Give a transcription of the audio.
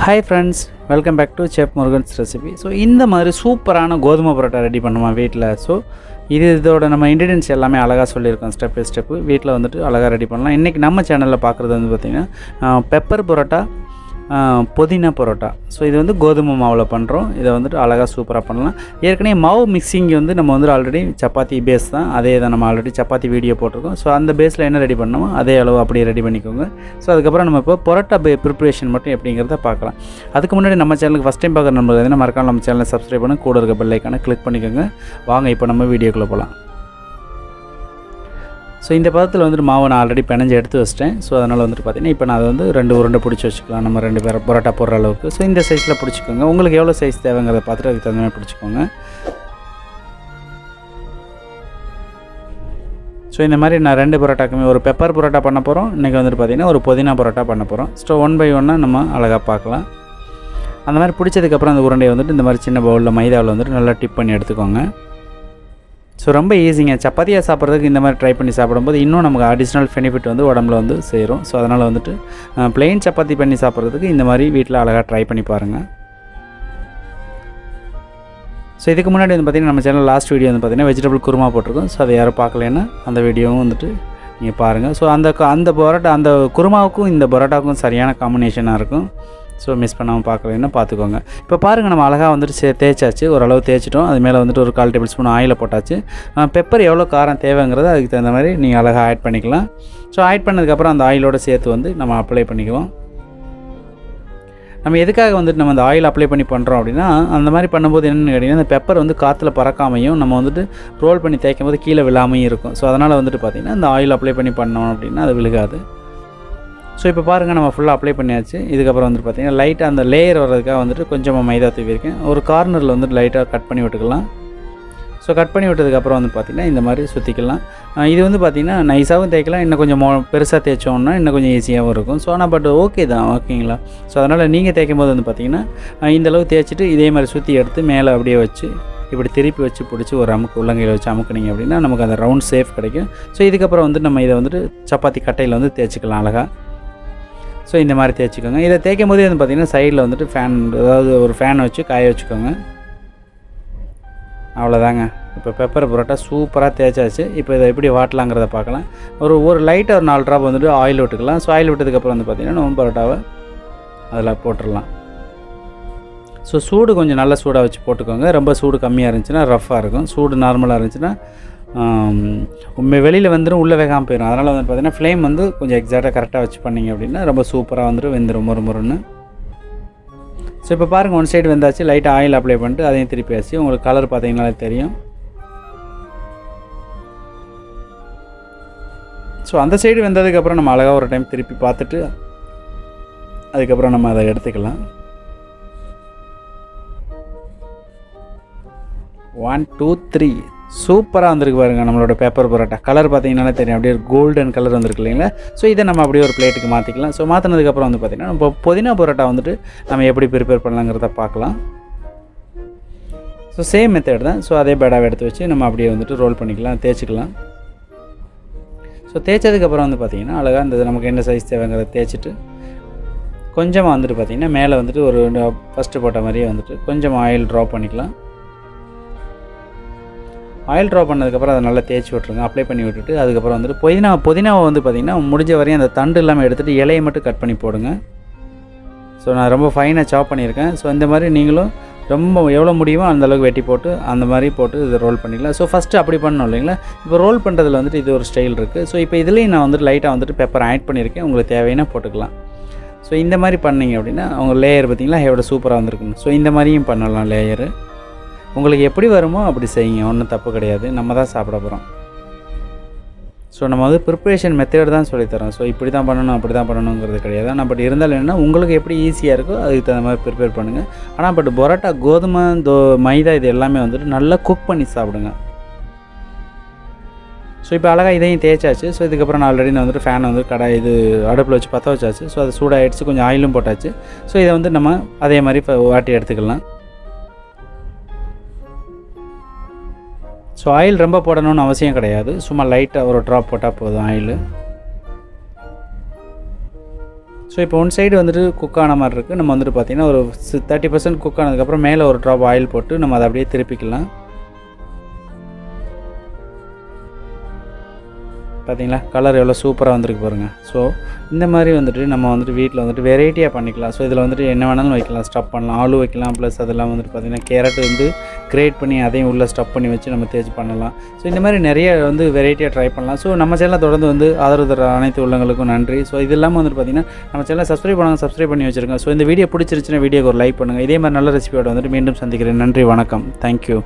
Hi friends, welcome back to Chefmurugansrecipe. So இந்த மாதிரி சூப்பரான கோதுமை பரோட்டா ரெடி பண்ணுமா வீட்டில். ஸோ இதோட நம்ம இன்க்ரீடியன்ட்ஸ் எல்லாமே அழகாக சொல்லியிருக்கோம் ஸ்டெப் பை ஸ்டெப்பு. வீட்டில் வந்துட்டு அழகாக ரெடி பண்ணலாம். இன்றைக்கி நம்ம சேனலில் பார்க்குறது வந்து பார்த்திங்கன்னா பெப்பர் பரோட்டா, புதினா பரோட்டா. ஸோ இது வந்து கோதுமை மாவில் பண்ணுறோம். இதை வந்துட்டு அழகாக சூப்பராக பண்ணலாம். ஏற்கனவே மாவு மிக்சிங் வந்து நம்ம வந்து ஆல்ரெடி சப்பாத்தி பேஸ் தான், அதே தான் நம்ம ஆல்ரெடி சப்பாத்தி வீடியோ போட்டிருக்கோம். ஸோ அந்த பேஸில் என்ன ரெடி பண்ணோமோ அதே அளவு அப்படியே ரெடி பண்ணிக்கோங்க. ஸோ அதுக்கப்புறம் நம்ம இப்போ பரோட்டா ப்ரிப்ரேஷன் மட்டும் எப்படிங்கிறத பார்க்கலாம். அதுக்கு முன்னாடி நம்ம சேனலுக்கு ஃபஸ்ட் டைம் பார்க்குற நம்பர் எதுனா மறக்காம நம்ம சேனலை சப்ஸ்கிரைப் பண்ணி கூட இருக்க பெல் ஐக்கானை கிளிக் பண்ணிக்கோங்க. வாங்க இப்போ நம்ம வீடியோக்குள்ளே போகலாம். ஸோ இந்த பதத்தில் வந்துட்டு மாவை நான் ஆல்ரெடி பிணைஞ்சு எடுத்து வச்சிட்டேன். ஸோ அதனால் வந்துட்டு பார்த்திங்கன்னா இப்போ நான் அதை வந்து 2 உருண்டை பிடிச்சி வச்சுக்கலாம். நம்ம 2 பேர் பரோட்டா போடுற அளவுக்கு. ஸோ இந்த சைஸில் பிடிச்சிக்கோங்க. உங்களுக்கு எவ்வளோ சைஸ் தேவைங்கிறத பார்த்துட்டு அதுக்கு தகுந்த மாதிரி பிடிச்சிக்கோங்க. ஸோ இந்த மாதிரி நான் 2 பரோட்டாக்குமே ஒரு பெப்பர் பரோட்டா பண்ண போகிறோம். இன்றைக்கி வந்துட்டு பார்த்திங்கன்னா ஒரு புதினா பரோட்டா பண்ண போகிறோம். ஸோ 1 by 1 நம்ம அழகாக பார்க்கலாம். அந்த மாதிரி பிடிச்சதுக்கப்புறம் அந்த உருண்டையை வந்துட்டு இந்த மாதிரி சின்ன பவுலில் மைதாவில் வந்துட்டு நல்லா டிப் பண்ணி எடுத்துக்கோங்க. ஸோ ரொம்ப ஈஸிங்க. சப்பாத்தியாக சாப்பிட்றதுக்கு இந்த மாதிரி ட்ரை பண்ணி சாப்பிடும்போது இன்னும் நமக்கு அடிஷ்னல் பெனிஃபிட் வந்து உடம்புல வந்து சேரும். ஸோ அதனால் வந்துட்டு ப்ளெயின் சப்பாத்தி பண்ணி சாப்பிட்றதுக்கு இந்த மாதிரி வீட்டில் அழகாக ட்ரை பண்ணி பாருங்கள். ஸோ இதுக்கு முன்னாடி வந்து பார்த்திங்கன்னா நம்ம சேனல் லாஸ்ட் வீடியோ வந்து பார்த்திங்கன்னா வெஜிடபிள் குருமா போட்டிருக்கோம். ஸோ அதை யாரும் பார்க்கலன்னா அந்த வீடியோவும் வந்துட்டு நீங்கள் பாருங்கள். ஸோ அந்த பரோட்டா, அந்த குருமாவுக்கும் இந்த பரோட்டாவுக்கும் சரியான காம்பினேஷனாக இருக்கும். ஸோ மிஸ் பண்ணாமல் பார்க்கலன்னா பார்த்துக்கோங்க. இப்போ பாருங்கள், நம்ம அழகாக வந்துட்டு தேய்ச்சாச்சு, ஓரளவு தேய்ச்சிட்டோம். அது மேலே வந்துட்டு ஒரு 1/4 டேபிள் ஸ்பூன் ஆயிலை போட்டாச்சு. பெப்பர் எவ்வளோ காரம் தேவைங்கிறத அதுக்கு தகுந்த மாதிரி நீங்கள் அழகாக ஆட் பண்ணிக்கலாம். ஸோ ஆட் பண்ணதுக்கப்புறம் அந்த ஆயிலோடு சேர்த்து வந்து நம்ம அப்ளை பண்ணிக்குவோம். நம்ம எதுக்காக வந்துட்டு நம்ம அந்த ஆயில் அப்ளை பண்ணி பண்ணுறோம் அப்படின்னா, அந்த மாதிரி பண்ணும்போது என்னென்னு கேட்டிங்கன்னா, அந்த பெப்பர் வந்து காற்றுல பறக்காமையும் நம்ம வந்துட்டு ரோல் பண்ணி தேய்க்கும் போது கீழே விழாமையும் இருக்கும். ஸோ அதனால் வந்துட்டு பார்த்திங்கன்னா அந்த ஆயில் அப்ளை பண்ணி பண்ணோம் அப்படின்னா அது விழுகாது. ஸோ இப்போ பாருங்கள், நம்ம ஃபுல்லாக அப்ளை பண்ணியாச்சு. இதுக்கப்புறம் வந்துட்டு பார்த்திங்கன்னா லைட்டாக அந்த லேயர் வர்றதுக்காக வந்துட்டு கொஞ்சமாக மைதா தூவியிருக்கேன். ஒரு கார்னரில் வந்துட்டு லைட்டாக கட் பண்ணி விட்டுக்கலாம். ஸோ கட் பண்ணி விட்டதுக்கப்புறம் வந்து பார்த்திங்கன்னா இந்த மாதிரி சுற்றிக்கலாம். இது வந்து பார்த்திங்கன்னா நைஸாகவும் தேய்க்கலாம், இன்னும் கொஞ்சம் பெருசாக தேய்ச்சோம்னா இன்னும் கொஞ்சம் ஈஸியாகவும் இருக்கும். ஸோ ஆனால் பட் ஓகே தான், ஓகேங்களா. ஸோ அதனால் நீங்கள் தேய்க்கும் போது வந்து பார்த்திங்கன்னா இந்தளவு தேய்ச்சிட்டு இதே மாதிரி சுற்றி எடுத்து மேலே அப்படியே வச்சு இப்படி திருப்பி வச்சு பிடிச்சி ஒரு உள்ளங்கையில் வச்சு அமுக்குனிங்க அப்படின்னா நமக்கு அந்த ரவுண்ட் சேஃப் கிடைக்கும். ஸோ இதுக்கப்புறம் வந்து நம்ம இதை வந்துட்டு சப்பாத்தி கட்டையில் வந்து தேய்ச்சிக்கலாம் அழகாக. ஸோ இந்த மாதிரி தேய்ச்சிக்கோங்க. இதை தேய்க்கும் போதே வந்து பார்த்திங்கன்னா சைடில் வந்துட்டு அதாவது ஒரு ஃபேன் வச்சு காய வச்சுக்கோங்க. அவ்வளோதாங்க. இப்போ பெப்பர் பரோட்டா சூப்பராக தேய்ச்சாச்சு. இப்போ இதை எப்படி வாட்டலாங்கிறத பார்க்கலாம். ஒரு லைட்டாக ஒரு 4 ட்ராப் வந்துட்டு ஆயில் விட்டுக்கலாம். ஸோ ஆயில் விட்டதுக்கப்புறம் வந்து பார்த்திங்கன்னா நம்ம பரோட்டாவை அதில் போட்டுடலாம். ஸோ சூடு கொஞ்சம் நல்ல சூடாக வச்சு போட்டுக்கோங்க. ரொம்ப சூடு கம்மியாக இருந்துச்சுன்னா ரஃப்பாக இருக்கும். சூடு நார்மலாக இருந்துச்சுன்னா வெளியில் வந்துடும், உள்ளே வேகாமல் போயிடும். அதனால் வந்து பார்த்திங்கன்னா ஃப்ளேம் வந்து கொஞ்சம் எக்ஸாக்டாக கரெக்டாக வச்சு பண்ணிங்க அப்படின்னா ரொம்ப சூப்பராக வந்துடும், வெந்துடும் முறுமுறுன்னு. ஸோ இப்போ பாருங்கள், ஒன் சைடு வெந்தாச்சு. லைட்டாக ஆயில் அப்ளை பண்ணிட்டு அதையும் திருப்பியாச்சு. உங்களுக்கு கலர் பார்த்திங்கனாலே தெரியும். ஸோ அந்த சைடு வெந்ததுக்கப்புறம் நம்ம அழகாக ஒரு டைம் திருப்பி பார்த்துட்டு அதுக்கப்புறம் நம்ம அதை எடுத்துக்கலாம். 1 2 3 சூப்பராக வந்திருக்கு பாருங்கள் நம்மளோட பெப்பர் பரோட்டா. கலர் பார்த்திங்கனாலே தெரியும், அப்படியே கோல்டன் கலர் வந்திருக்கு இல்லைங்களா. ஸோ இதை நம்ம அப்படியே ஒரு பிளேட்டுக்கு மாற்றிக்கலாம். ஸோ மாற்றினதுக்கப்புறம் வந்து பார்த்திங்கன்னா இப்போ புதினா பரோட்டா வந்துட்டு நம்ம எப்படி ப்ரிப்பேர் பண்ணலாங்கிறத பார்க்கலாம். ஸோ சேம் மெத்தட் தான். ஸோ அதே பேடாவை எடுத்து வச்சு நம்ம அப்படியே வந்துட்டு ரோல் பண்ணிக்கலாம், தேய்ச்சிக்கலாம். ஸோ தேய்ச்சதுக்கப்புறம் வந்து பார்த்திங்கன்னா அழகாக இந்த நமக்கு என்ன சைஸ் தேவைங்கிறத தேய்ச்சிட்டு கொஞ்சமாக வந்துட்டு பார்த்திங்கன்னா மேலே வந்துட்டு ஒரு ஃபஸ்ட்டு போட்ட மாதிரியே வந்துட்டு கொஞ்சம் ஆயில் ட்ராப் பண்ணிக்கலாம். ஆயில் ட்ராப் பண்ணதுக்கப்புறம் அதை நல்லா தேய்ச்சி விட்ருங்க, அப்ளை பண்ணி விட்டுட்டு அதுக்கப்புறம் வந்துட்டு புதினாவை வந்து பார்த்திங்கன்னா முடிஞ்ச வரையும் அந்த தண்டு இல்லாமல் எடுத்துகிட்டு இலையை மட்டும் கட் பண்ணி போடுங்க. ஸோ நான் ரொம்ப ஃபைனாக சாப் பண்ணியிருக்கேன். ஸோ இந்த மாதிரி நீங்களும் ரொம்ப எவ்வளோ முடியுமோ அந்தளவுக்கு வெட்டி போட்டு அந்த மாதிரி போட்டு இதை ரோல் பண்ணிக்கலாம். ஸோ ஃபஸ்ட்டு அப்படி பண்ணணும் இல்லைங்களா. இப்போ ரோல் பண்ணுறதுல வந்துட்டு இது ஒரு ஸ்டைல் இருக்குது. ஸோ இப்போ இதுலேயும் நான் வந்துட்டு லைட்டாக வந்துட்டு பெப்பர் ஆட் பண்ணியிருக்கேன். உங்களுக்கு தேவையான போட்டுக்கலாம். ஸோ இந்த மாதிரி பண்ணிங்க அப்படின்னா அவங்க லேயர் பார்த்திங்களா எவ்வளோ சூப்பராக வந்துருக்குன்னு. ஸோ இந்த மாதிரியும் பண்ணலாம் லேயரு. உங்களுக்கு எப்படி வருமோ அப்படி செய்யுங்க, ஒன்றும் தப்பு கிடையாது. நம்ம தான் சாப்பிட போகிறோம். ஸோ நம்ம வந்து ப்ரிப்ரேஷன் மெத்தட் தான் சொல்லித்தரோம். ஸோ இப்படி தான் பண்ணணும் அப்படி தான் பண்ணணுங்கிறது கிடையாது. ஆனால் பட் இருந்தாலும் என்னென்னா உங்களுக்கு எப்படி ஈஸியாக இருக்கோ அதுக்கு தகுந்த மாதிரி ப்ரிப்பேர் பண்ணுங்கள். ஆனால் பட் பரோட்டா கோதுமை மைதா இது எல்லாமே வந்துட்டு நல்லா குக் பண்ணி சாப்பிடுங்க. ஸோ இப்போ அழகாக இதையும் தேய்ச்சாச்சு. ஸோ இதுக்கப்புறம் நான் ஆல்ரெடி வந்துட்டு ஃபேனை வந்து இது அடுப்பில் வச்சு பற்ற வச்சாச்சு. ஸோ அது சூடாகிடுச்சு, கொஞ்சம் ஆயிலும் போட்டாச்சு. ஸோ இதை வந்து நம்ம அதே மாதிரி வாட்டி எடுத்துக்கலாம். ஸோ ஆயில் ரொம்ப போடணும்னு அவசியம் கிடையாது. சும்மா லைட்டாக ஒரு ட்ராப் போட்டால் போதும் ஆயில். ஸோ இப்போ ஒன் சைடு வந்துட்டு குக் ஆன மாதிரி இருக்குது. நம்ம வந்துட்டு பார்த்திங்கன்னா ஒரு 30% குக் ஆனதுக்கப்புறம் மேலே ஒரு ட்ராப் ஆயில் போட்டு நம்ம அதை அப்படியே திருப்பிக்கலாம். பார்த்தீங்களா கலர் எவ்வளோ சூப்பராக வந்திருக்கு பாருங்கள். ஸோ இந்த மாதிரி வந்துட்டு நம்ம வந்துட்டு வீட்டில் வந்துட்டு வெரைட்டியாக பண்ணிக்கலாம். ஸோ இதில் வந்துட்டு என்ன வேணாலும் வைக்கலாம், ஸ்டஃப் பண்ணலாம், ஆலு வைக்கலாம், ப்ளஸ் அதெல்லாம் வந்துட்டு பார்த்திங்கன்னா கேரட் வந்து கிரேட் பண்ணி அதையும் உள்ளே ஸ்டஃப் பண்ணி வச்சு நம்ம தேய்ச்சி பண்ணலாம். ஸோ இந்த மாதிரி நிறைய வந்து வெரைட்டியாக ட்ரை பண்ணலாம். ஸோ நம்ம சேனலை தொடர்ந்து வந்து ஆதரவு தர அனைத்து உள்ளங்களுக்கும் நன்றி. ஸோ இது இல்லாமல் வந்துட்டு பார்த்திங்கன்னா நம்ம சேனலை சப்ஸ்கிரைப் பண்ணி வச்சுருங்க. ஸோ இந்த வீடியோ பிடிச்சிருச்சுன்னா வீடியோக்கு ஒரு லைக் பண்ணுங்கள். இதே மாதிரி நல்ல ரெசிபியோட வந்துட்டு மீண்டும் சந்திக்கிறேன். நன்றி, வணக்கம், தேங்க்யூ.